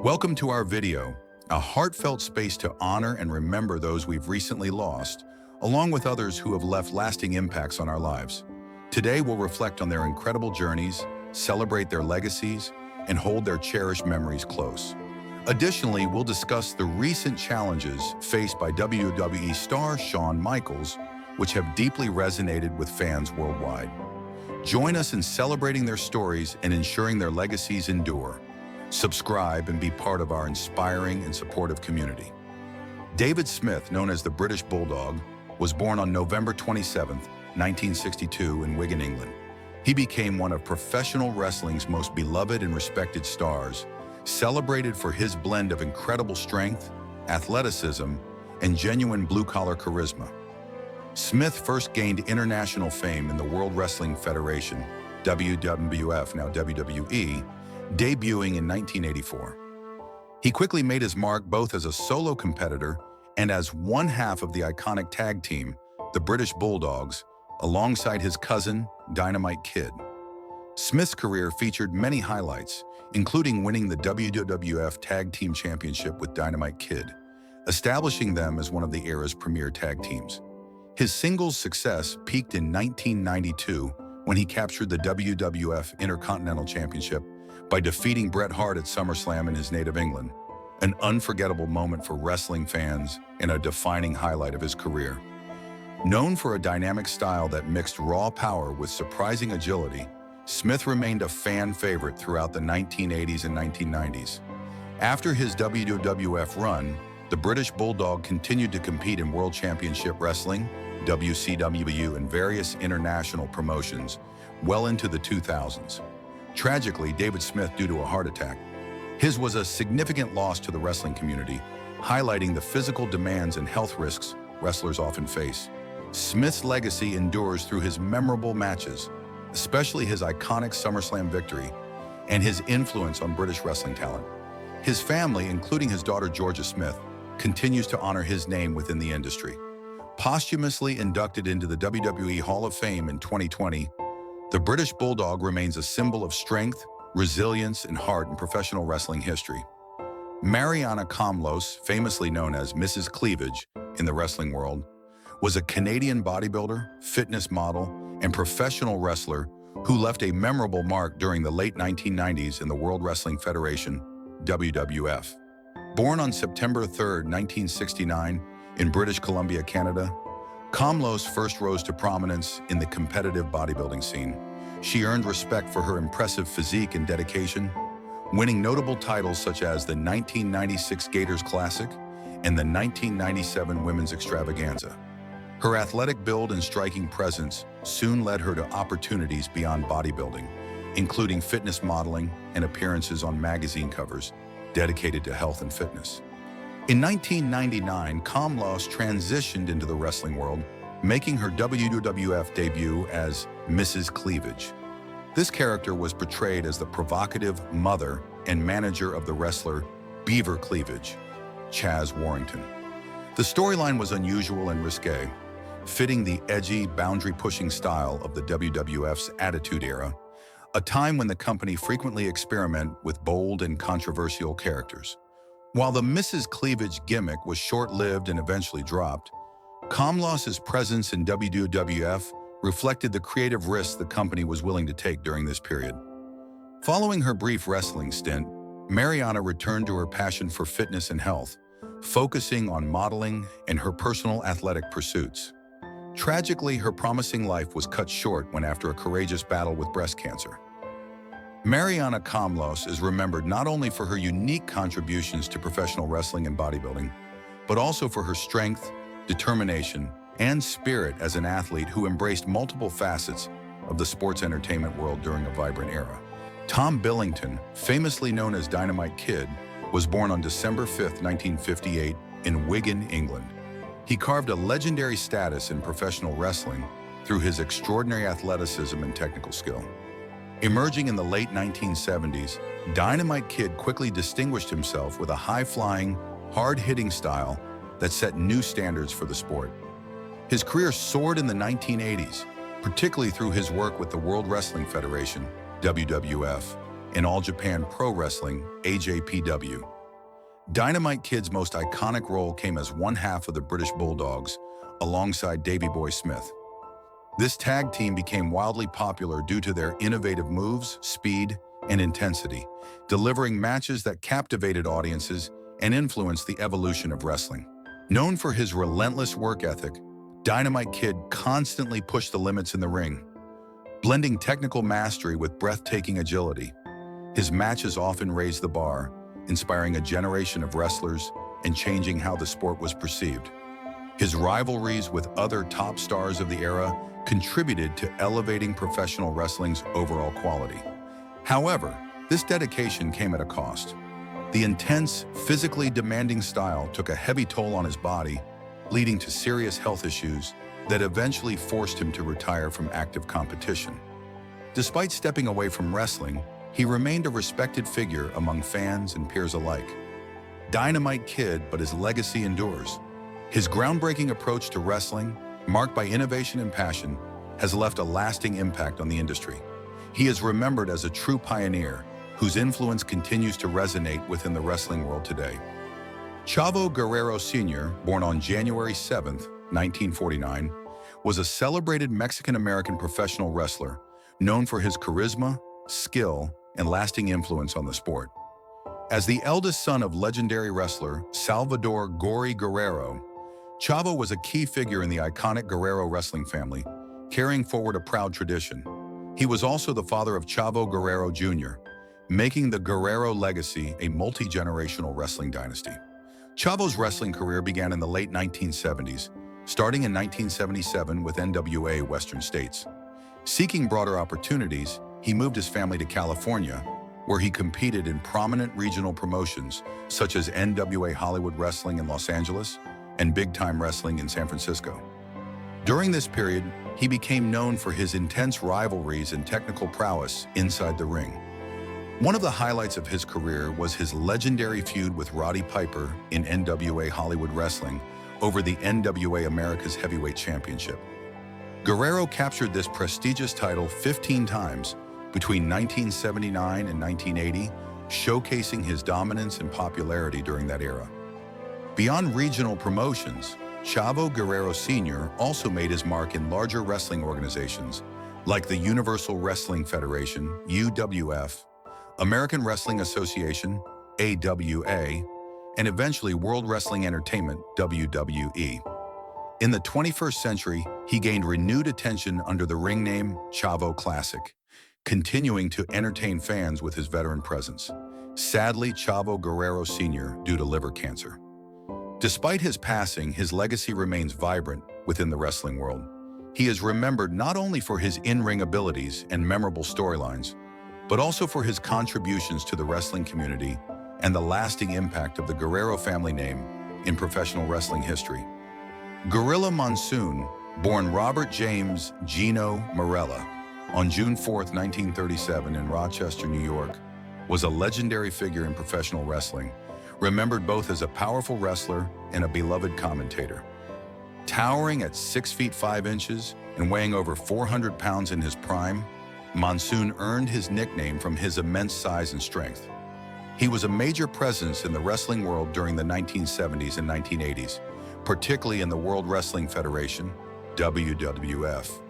Welcome to our video, a heartfelt space to honor and remember those we've recently lost, along with others who have left lasting impacts on our lives. Today, we'll reflect on their incredible journeys, celebrate their legacies, and hold their cherished memories close. Additionally, we'll discuss the recent challenges faced by WWE star Shawn Michaels, which have deeply resonated with fans worldwide. Join us in celebrating their stories and ensuring their legacies endure. Subscribe and be part of our inspiring and supportive community. David Smith, known as the British Bulldog, was born on November 27, 1962 in Wigan, England. He became one of professional wrestling's most beloved and respected stars, celebrated for his blend of incredible strength, athleticism, and genuine blue-collar charisma. Smith first gained international fame in the World Wrestling Federation, WWF, now WWE, debuting in 1984. He quickly made his mark both as a solo competitor and as one half of the iconic tag team, the British Bulldogs, alongside his cousin, Dynamite Kid. Smith's career featured many highlights, including winning the WWF Tag Team Championship with Dynamite Kid, establishing them as one of the era's premier tag teams. His singles success peaked in 1992 when he captured the WWF Intercontinental Championship by defeating Bret Hart at SummerSlam in his native England, an unforgettable moment for wrestling fans and a defining highlight of his career. Known for a dynamic style that mixed raw power with surprising agility, Smith remained a fan favorite throughout the 1980s and 1990s. After his WWF run, the British Bulldog continued to compete in World Championship Wrestling, WCW, and various international promotions well into the 2000s. Tragically, David Smith due to a heart attack. His was a significant loss to the wrestling community, highlighting the physical demands and health risks wrestlers often face. Smith's legacy endures through his memorable matches, especially his iconic SummerSlam victory, and his influence on British wrestling talent. His family, including his daughter Georgia Smith, continues to honor his name within the industry. Posthumously inducted into the WWE Hall of Fame in 2020, the British Bulldog remains a symbol of strength, resilience, and heart in professional wrestling history. Mariana Kamlos, famously known as Mrs. Cleavage in the wrestling world, was a Canadian bodybuilder, fitness model, and professional wrestler who left a memorable mark during the late 1990s in the World Wrestling Federation, WWF. Born on September 3, 1969, in British Columbia, Canada, Kamlos first rose to prominence in the competitive bodybuilding scene. She earned respect for her impressive physique and dedication, winning notable titles such as the 1996 Gators Classic and the 1997 Women's Extravaganza. Her athletic build and striking presence soon led her to opportunities beyond bodybuilding, including fitness modeling and appearances on magazine covers dedicated to health and fitness. In 1999, Kamlos transitioned into the wrestling world, making her WWF debut as Mrs. Cleavage. This character was portrayed as the provocative mother and manager of the wrestler Beaver Cleavage, Chaz Warrington. The storyline was unusual and risque, fitting the edgy, boundary-pushing style of the WWF's Attitude Era, a time when the company frequently experimented with bold and controversial characters. While the Mrs. Cleavage gimmick was short-lived and eventually dropped, Kamlos's presence in WWF reflected the creative risks the company was willing to take during this period. Following her brief wrestling stint, Mariana returned to her passion for fitness and health, focusing on modeling and her personal athletic pursuits. Tragically, her promising life was cut short when after a courageous battle with breast cancer. Mariana Kamlos is remembered not only for her unique contributions to professional wrestling and bodybuilding, but also for her strength, determination, and spirit as an athlete who embraced multiple facets of the sports entertainment world during a vibrant era. Tom Billington, famously known as Dynamite Kid, was born on December 5, 1958, in Wigan, England. He carved a legendary status in professional wrestling through his extraordinary athleticism and technical skill. Emerging in the late 1970s, Dynamite Kid quickly distinguished himself with a high-flying, hard-hitting style that set new standards for the sport. His career soared in the 1980s, particularly through his work with the World Wrestling Federation, WWF, in All Japan Pro Wrestling, AJPW. Dynamite Kid's most iconic role came as one half of the British Bulldogs, alongside Davey Boy Smith. This tag team became wildly popular due to their innovative moves, speed, and intensity, delivering matches that captivated audiences and influenced the evolution of wrestling. Known for his relentless work ethic, Dynamite Kid constantly pushed the limits in the ring, blending technical mastery with breathtaking agility. His matches often raised the bar, inspiring a generation of wrestlers and changing how the sport was perceived. His rivalries with other top stars of the era contributed to elevating professional wrestling's overall quality. However, this dedication came at a cost. The intense, physically demanding style took a heavy toll on his body, leading to serious health issues that eventually forced him to retire from active competition. Despite stepping away from wrestling, he remained a respected figure among fans and peers alike. Dynamite Kid, but his legacy endures. His groundbreaking approach to wrestling, marked by innovation and passion, has left a lasting impact on the industry. He is remembered as a true pioneer, whose influence continues to resonate within the wrestling world today. Chavo Guerrero Sr., born on January 7, 1949, was a celebrated Mexican-American professional wrestler known for his charisma, skill, and lasting influence on the sport. As the eldest son of legendary wrestler Salvador "Gory" Guerrero, Chavo was a key figure in the iconic Guerrero wrestling family, carrying forward a proud tradition. He was also the father of Chavo Guerrero Jr., making the Guerrero legacy a multi-generational wrestling dynasty. Chavo's wrestling career began in the late 1970s, starting in 1977 with NWA Western States. Seeking broader opportunities, he moved his family to California, where he competed in prominent regional promotions such as NWA Hollywood Wrestling in Los Angeles and Big Time Wrestling in San Francisco. During this period, he became known for his intense rivalries and technical prowess inside the ring. One of the highlights of his career was his legendary feud with Roddy Piper in NWA Hollywood Wrestling over the NWA America's Heavyweight Championship. Guerrero captured this prestigious title 15 times between 1979 and 1980, showcasing his dominance and popularity during that era. Beyond regional promotions, Chavo Guerrero Sr. also made his mark in larger wrestling organizations like the Universal Wrestling Federation, UWF, American Wrestling Association, AWA, and eventually World Wrestling Entertainment, WWE. In the 21st century, he gained renewed attention under the ring name Chavo Classic, continuing to entertain fans with his veteran presence. Sadly, Chavo Guerrero Sr. due to liver cancer. Despite his passing, his legacy remains vibrant within the wrestling world. He is remembered not only for his in-ring abilities and memorable storylines, but also for his contributions to the wrestling community and the lasting impact of the Guerrero family name in professional wrestling history. Gorilla Monsoon, born Robert James Gino Morella on June 4, 1937 in Rochester, New York, was a legendary figure in professional wrestling, remembered both as a powerful wrestler and a beloved commentator. Towering at 6 feet 5 inches and weighing over 400 pounds in his prime, Monsoon earned his nickname from his immense size and strength. He was a major presence in the wrestling world during the 1970s and 1980s, particularly in the World Wrestling Federation, WWF,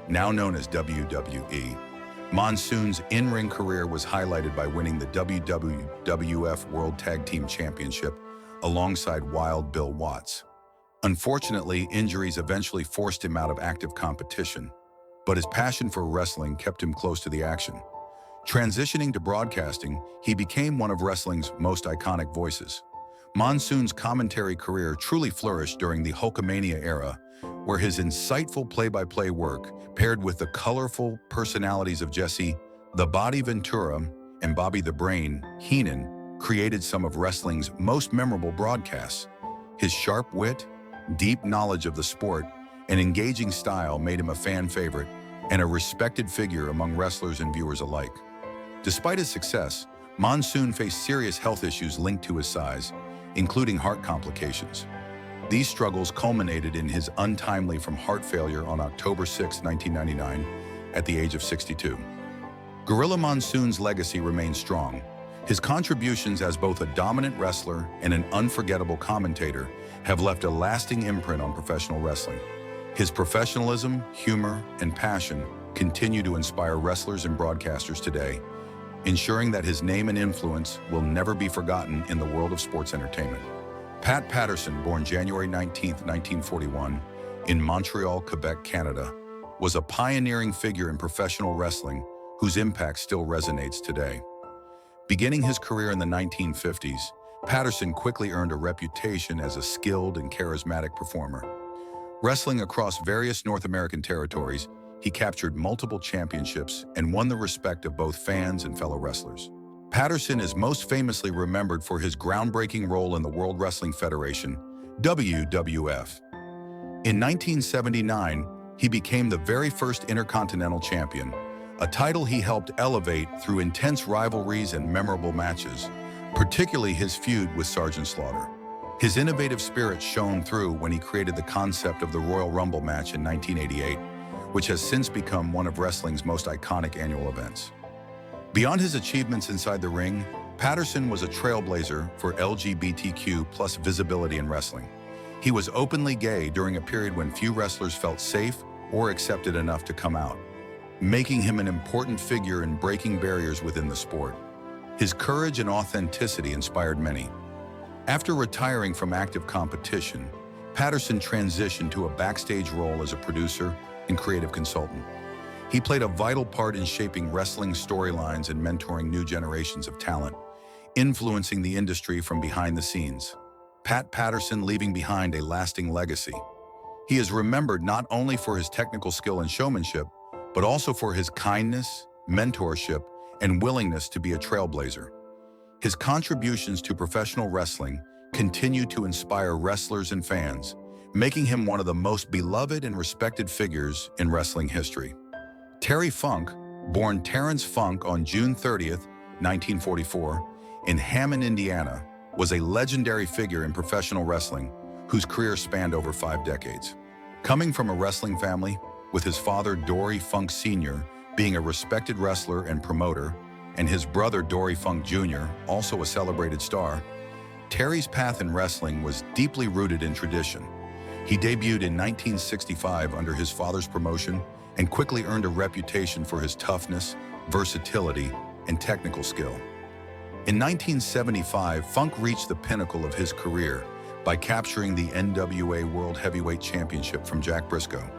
now known as WWE. Monsoon's in-ring career was highlighted by winning the WWF World Tag Team Championship alongside Wild Bill Watts. Unfortunately, injuries eventually forced him out of active competition, but his passion for wrestling kept him close to the action. Transitioning to broadcasting, he became one of wrestling's most iconic voices. Monsoon's commentary career truly flourished during the Hulkamania era, where his insightful play-by-play work, paired with the colorful personalities of Jesse "The Body" Ventura and Bobby "The Brain" Heenan, created some of wrestling's most memorable broadcasts. His sharp wit, deep knowledge of the sport, and engaging style made him a fan favorite and a respected figure among wrestlers and viewers alike. Despite his success, Monsoon faced serious health issues linked to his size, including heart complications. These struggles culminated in his untimely from heart failure on October 6, 1999, at the age of 62. Gorilla Monsoon's legacy remains strong. His contributions as both a dominant wrestler and an unforgettable commentator have left a lasting imprint on professional wrestling. His professionalism, humor, and passion continue to inspire wrestlers and broadcasters today, ensuring that his name and influence will never be forgotten in the world of sports entertainment. Pat Patterson, born January 19, 1941, in Montreal, Quebec, Canada, was a pioneering figure in professional wrestling whose impact still resonates today. Beginning his career in the 1950s, Patterson quickly earned a reputation as a skilled and charismatic performer. Wrestling across various North American territories, he captured multiple championships and won the respect of both fans and fellow wrestlers. Patterson is most famously remembered for his groundbreaking role in the World Wrestling Federation, WWF. In 1979, he became the very first Intercontinental Champion, a title he helped elevate through intense rivalries and memorable matches, particularly his feud with Sergeant Slaughter. His innovative spirit shone through when he created the concept of the Royal Rumble match in 1988, which has since become one of wrestling's most iconic annual events. Beyond his achievements inside the ring, Patterson was a trailblazer for LGBTQ+ visibility in wrestling. He was openly gay during a period when few wrestlers felt safe or accepted enough to come out, making him an important figure in breaking barriers within the sport. His courage and authenticity inspired many. After retiring from active competition, Patterson transitioned to a backstage role as a producer and creative consultant. He played a vital part in shaping wrestling storylines and mentoring new generations of talent, influencing the industry from behind the scenes. Pat Patterson leaving behind a lasting legacy. He is remembered not only for his technical skill and showmanship, but also for his kindness, mentorship, and willingness to be a trailblazer. His contributions to professional wrestling continue to inspire wrestlers and fans, making him one of the most beloved and respected figures in wrestling history. Terry Funk, born Terrence Funk on June 30, 1944, in Hammond, Indiana, was a legendary figure in professional wrestling whose career spanned over 5 decades. Coming from a wrestling family, with his father Dory Funk Sr. being a respected wrestler and promoter, and his brother Dory Funk Jr., also a celebrated star, Terry's path in wrestling was deeply rooted in tradition. He debuted in 1965 under his father's promotion and quickly earned a reputation for his toughness, versatility, and technical skill. In 1975, Funk reached the pinnacle of his career by capturing the NWA World Heavyweight Championship from Jack Briscoe,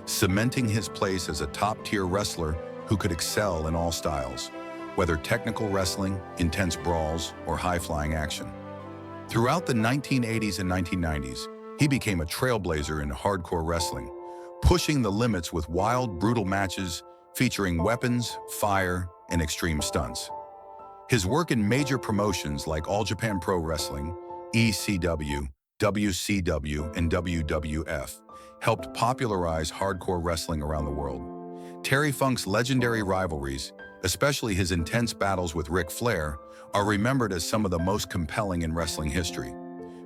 cementing his place as a top-tier wrestler who could excel in all styles, whether technical wrestling, intense brawls, or high-flying action. Throughout the 1980s and 1990s, he became a trailblazer in hardcore wrestling, pushing the limits with wild, brutal matches featuring weapons, fire, and extreme stunts. His work in major promotions like All Japan Pro Wrestling, ECW, WCW, and WWF helped popularize hardcore wrestling around the world. Terry Funk's legendary rivalries, especially his intense battles with Ric Flair, are remembered as some of the most compelling in wrestling history.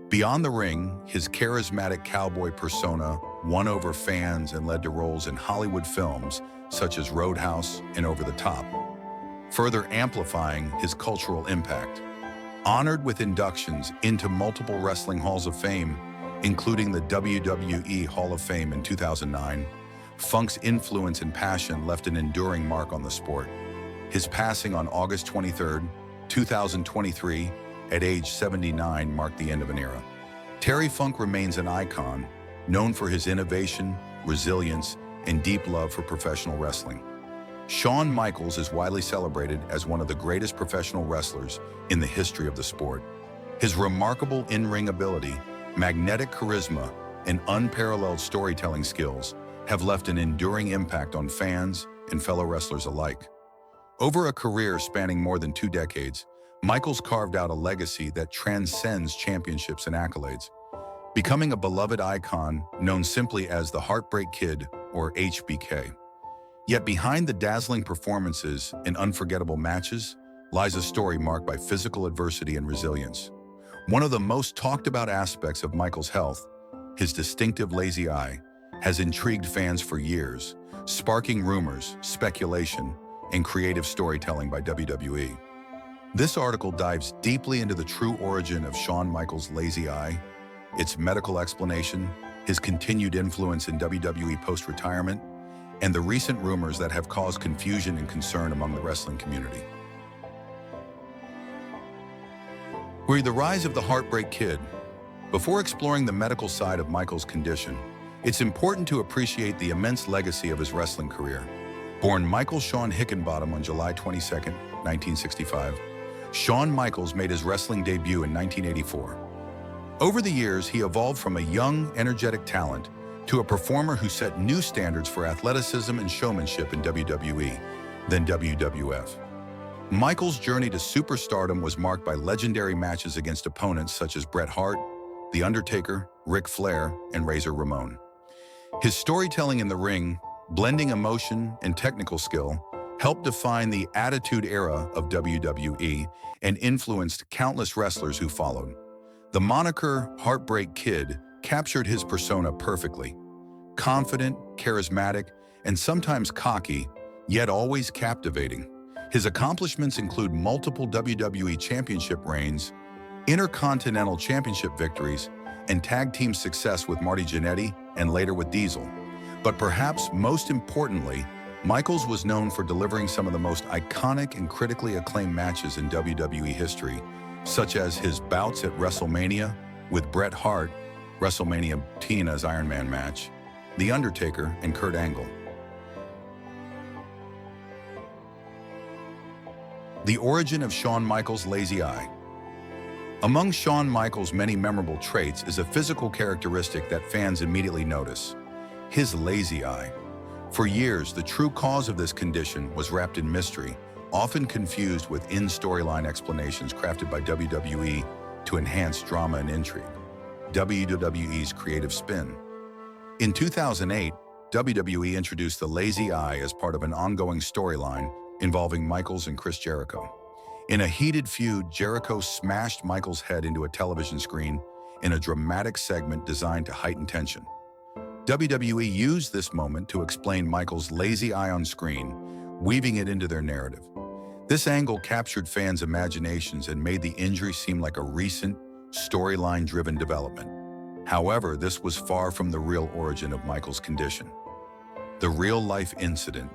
Beyond the ring, his charismatic cowboy persona won over fans and led to roles in Hollywood films such as Roadhouse and Over the Top, further amplifying his cultural impact. Honored with inductions into multiple wrestling halls of fame, including the WWE Hall of Fame in 2009, Funk's influence and passion left an enduring mark on the sport. His passing on August 23, 2023, at age 79 marked the end of an era. Terry Funk remains an icon, known for his innovation, resilience, and deep love for professional wrestling. Shawn Michaels is widely celebrated as one of the greatest professional wrestlers in the history of the sport. His remarkable in-ring ability, magnetic charisma, and unparalleled storytelling skills have left an enduring impact on fans and fellow wrestlers alike. Over a career spanning more than 2 decades, Michaels carved out a legacy that transcends championships and accolades, becoming a beloved icon known simply as the Heartbreak Kid, or HBK. Yet behind the dazzling performances and unforgettable matches lies a story marked by physical adversity and resilience. One of the most talked about aspects of Michaels' health, his distinctive lazy eye, has intrigued fans for years, sparking rumors, speculation, and creative storytelling by WWE. This article dives deeply into the true origin of Shawn Michaels' lazy eye, its medical explanation, his continued influence in WWE post-retirement, and the recent rumors that have caused confusion and concern among the wrestling community. We're the rise of the Heartbreak Kid. Before exploring the medical side of Michaels' condition, it's important to appreciate the immense legacy of his wrestling career. Born Michael Shawn Hickenbottom on July 22, 1965, Shawn Michaels made his wrestling debut in 1984. Over the years, he evolved from a young, energetic talent to a performer who set new standards for athleticism and showmanship in WWE, then WWF. Michaels' journey to superstardom was marked by legendary matches against opponents such as Bret Hart, The Undertaker, Ric Flair, and Razor Ramon. His storytelling in the ring, blending emotion and technical skill, helped define the Attitude Era of WWE and influenced countless wrestlers who followed. The moniker Heartbreak Kid captured his persona perfectly. Confident, charismatic, and sometimes cocky, yet always captivating. His accomplishments include multiple WWE Championship reigns, Intercontinental Championship victories, and tag team success with Marty Jannetty and later with Diesel. But perhaps most importantly, Michaels was known for delivering some of the most iconic and critically acclaimed matches in WWE history, such as his bouts at WrestleMania with Bret Hart, WrestleMania Tina's Iron Man match, The Undertaker, and Kurt Angle. The origin of Shawn Michaels' lazy eye. Among Shawn Michaels' many memorable traits is a physical characteristic that fans immediately notice: his lazy eye. For years, the true cause of this condition was wrapped in mystery, often confused with in-storyline explanations crafted by WWE to enhance drama and intrigue. WWE's creative spin. In 2008, WWE introduced the lazy eye as part of an ongoing storyline involving Michaels and Chris Jericho. In a heated feud, Jericho smashed Michaels' head into a television screen in a dramatic segment designed to heighten tension. WWE used this moment to explain Michaels' lazy eye on screen, weaving it into their narrative. This angle captured fans' imaginations and made the injury seem like a recent, storyline-driven development. However, this was far from the real origin of Michaels' condition. The real-life incident,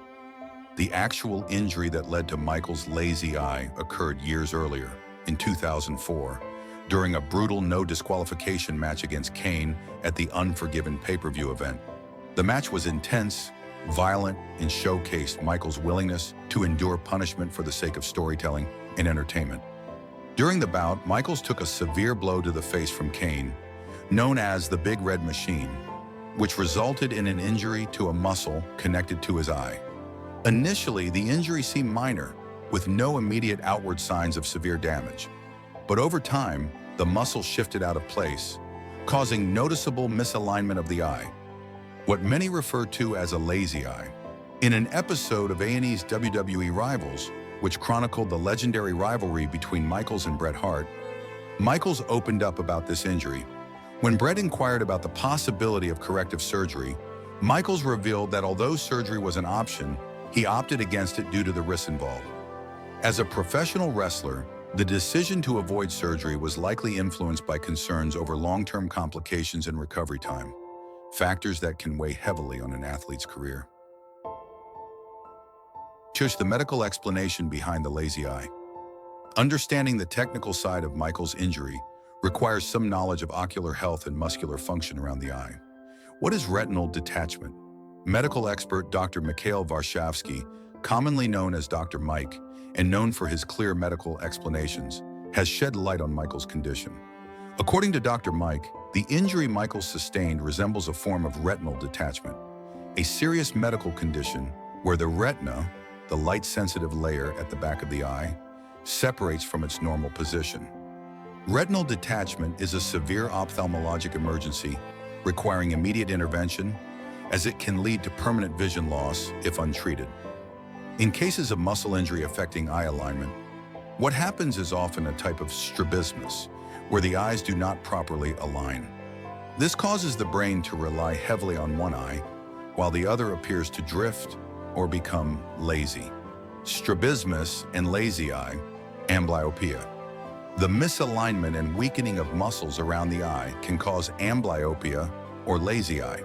the actual injury that led to Michaels' lazy eye, occurred years earlier, in 2004, during a brutal no disqualification match against Kane at the Unforgiven pay-per-view event. The match was intense, violent, and showcased Michaels' willingness to endure punishment for the sake of storytelling and entertainment. During the bout, Michaels took a severe blow to the face from Kane, known as the Big Red Machine, which resulted in an injury to a muscle connected to his eye. Initially, the injury seemed minor, with no immediate outward signs of severe damage. But over time, the muscle shifted out of place, causing noticeable misalignment of the eye, what many refer to as a lazy eye. In an episode of A&E's WWE Rivals, which chronicled the legendary rivalry between Michaels and Bret Hart, Michaels opened up about this injury. When Bret inquired about the possibility of corrective surgery, Michaels revealed that although surgery was an option, he opted against it due to the risks involved. As a professional wrestler, the decision to avoid surgery was likely influenced by concerns over long-term complications and recovery time, factors that can weigh heavily on an athlete's career. Choose the medical explanation behind the lazy eye. Understanding the technical side of Michaels' injury requires some knowledge of ocular health and muscular function around the eye. What is retinal detachment? Medical expert Dr. Mikhail Varshavsky, commonly known as Dr. Mike, and known for his clear medical explanations, has shed light on Michaels' condition. According to Dr. Mike, the injury Michaels sustained resembles a form of retinal detachment, a serious medical condition where the retina, the light-sensitive layer at the back of the eye, separates from its normal position. Retinal detachment is a severe ophthalmologic emergency requiring immediate intervention, as it can lead to permanent vision loss if untreated. In cases of muscle injury affecting eye alignment, what happens is often a type of strabismus, where the eyes do not properly align. This causes the brain to rely heavily on one eye, while the other appears to drift or become lazy. strabismus, and lazy eye, amblyopia. The misalignment and weakening of muscles around the eye can cause amblyopia or lazy eye.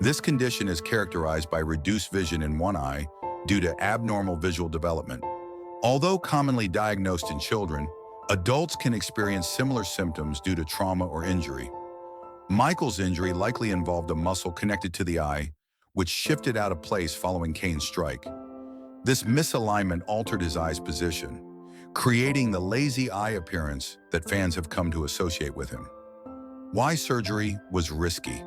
This condition is characterized by reduced vision in one eye due to abnormal visual development. Although commonly diagnosed in children, adults can experience similar symptoms due to trauma or injury. Michael's injury likely involved a muscle connected to the eye, which shifted out of place following Kane's strike. This misalignment altered his eye's position, creating the lazy eye appearance that fans have come to associate with him. Why surgery was risky?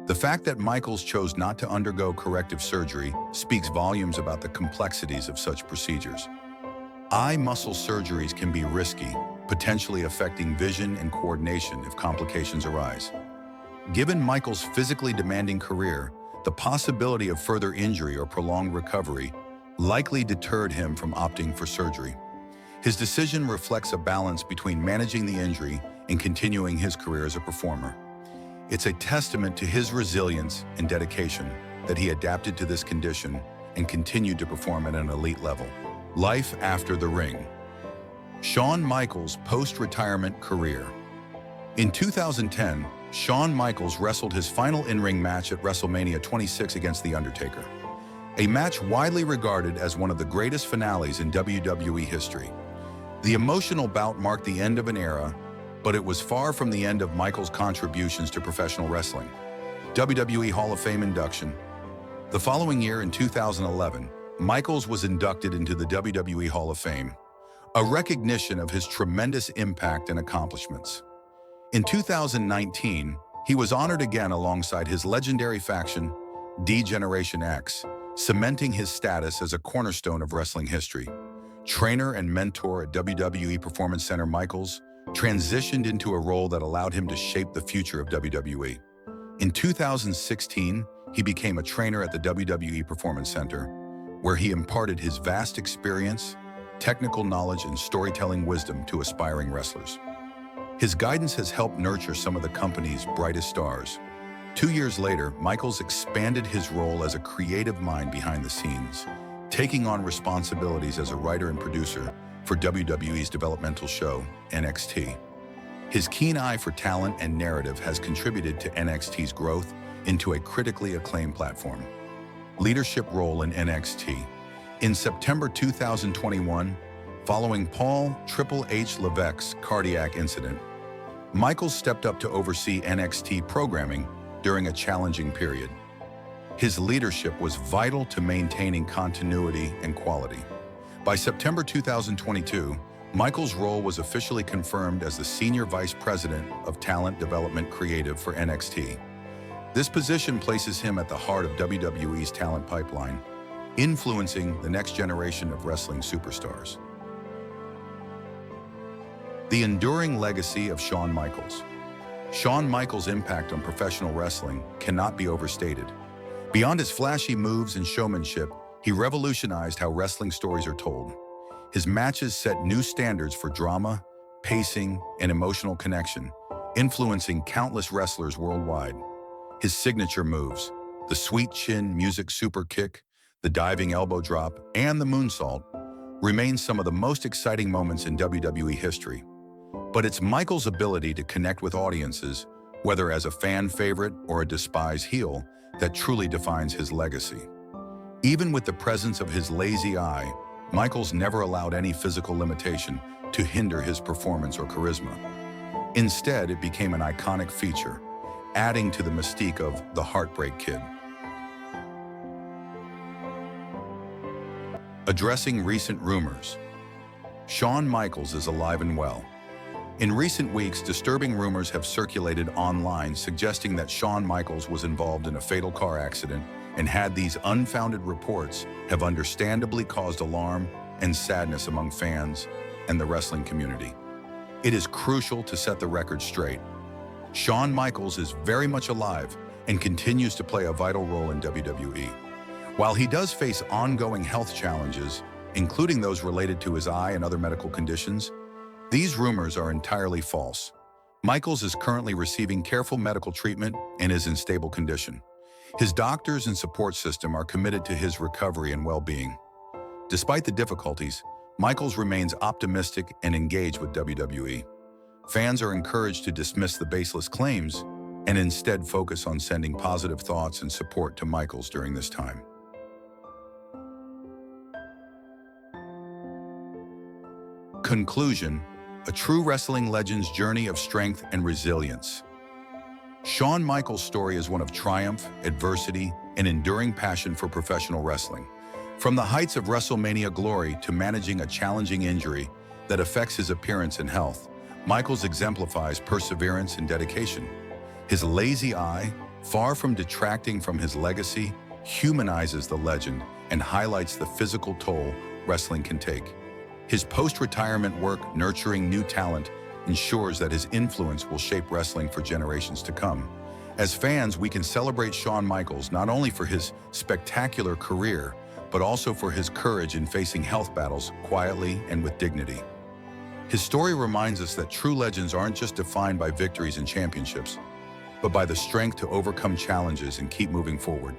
The fact that Michaels chose not to undergo corrective surgery speaks volumes about the complexities of such procedures. Eye muscle surgeries can be risky, potentially affecting vision and coordination if complications arise. Given Michaels' physically demanding career, the possibility of further injury or prolonged recovery likely deterred him from opting for surgery. His decision reflects a balance between managing the injury and continuing his career as a performer. It's a testament to his resilience and dedication that he adapted to this condition and continued to perform at an elite level. Life after the ring. Shawn Michaels' post-retirement career. In 2010, Shawn Michaels wrestled his final in-ring match at WrestleMania 26 against The Undertaker, a match widely regarded as one of the greatest finales in WWE history. The emotional bout marked the end of an era, but it was far from the end of Michaels' contributions to professional wrestling. WWE Hall of Fame induction. The following year, in 2011, Michaels was inducted into the WWE Hall of Fame, a recognition of his tremendous impact and accomplishments. In 2019, he was honored again alongside his legendary faction, D-Generation X, cementing his status as a cornerstone of wrestling history. Trainer and mentor at WWE Performance Center, Michaels transitioned into a role that allowed him to shape the future of WWE. In 2016, he became a trainer at the WWE Performance Center, where he imparted his vast experience, technical knowledge, and storytelling wisdom to aspiring wrestlers. His guidance has helped nurture some of the company's brightest stars. 2 years later, Michaels expanded his role as a creative mind behind the scenes, taking on responsibilities as a writer and producer for WWE's developmental show, NXT. His keen eye for talent and narrative has contributed to NXT's growth into a critically acclaimed platform. Leadership role in NXT. In September 2021, following Paul "Triple H" Levesque's cardiac incident, Michaels stepped up to oversee NXT programming during a challenging period. His leadership was vital to maintaining continuity and quality. By September 2022, Michaels' role was officially confirmed as the Senior Vice President of Talent Development Creative for NXT. This position places him at the heart of WWE's talent pipeline, influencing the next generation of wrestling superstars. The enduring legacy of Shawn Michaels. Shawn Michaels' impact on professional wrestling cannot be overstated. Beyond his flashy moves and showmanship, he revolutionized how wrestling stories are told. His matches set new standards for drama, pacing, and emotional connection, influencing countless wrestlers worldwide. His signature moves, the sweet chin music super kick, the diving elbow drop, and the moonsault, remain some of the most exciting moments in WWE history. But it's Michaels' ability to connect with audiences, whether as a fan favorite or a despised heel, that truly defines his legacy. Even with the presence of his lazy eye, Michaels never allowed any physical limitation to hinder his performance or charisma. Instead, it became an iconic feature, adding to the mystique of the Heartbreak Kid. Addressing recent rumors. Shawn Michaels is alive and well. In recent weeks, disturbing rumors have circulated online suggesting that Shawn Michaels was involved in a fatal car accident, and these unfounded reports have understandably caused alarm and sadness among fans and the wrestling community. It is crucial to set the record straight. Shawn Michaels is very much alive and continues to play a vital role in WWE. While he does face ongoing health challenges, including those related to his eye and other medical conditions, these rumors are entirely false. Michaels is currently receiving careful medical treatment and is in stable condition. His doctors and support system are committed to his recovery and well-being. Despite the difficulties, Michaels remains optimistic and engaged with WWE. Fans are encouraged to dismiss the baseless claims and instead focus on sending positive thoughts and support to Michaels during this time. Conclusion: a true wrestling legend's journey of strength and resilience. Shawn Michaels' story is one of triumph, adversity, and enduring passion for professional wrestling. From the heights of WrestleMania glory to managing a challenging injury that affects his appearance and health, Michaels exemplifies perseverance and dedication. His lazy eye, far from detracting from his legacy, humanizes the legend and highlights the physical toll wrestling can take. His post-retirement work nurturing new talent ensures that his influence will shape wrestling for generations to come. As fans, we can celebrate Shawn Michaels not only for his spectacular career, but also for his courage in facing health battles quietly and with dignity. His story reminds us that true legends aren't just defined by victories and championships, but by the strength to overcome challenges and keep moving forward.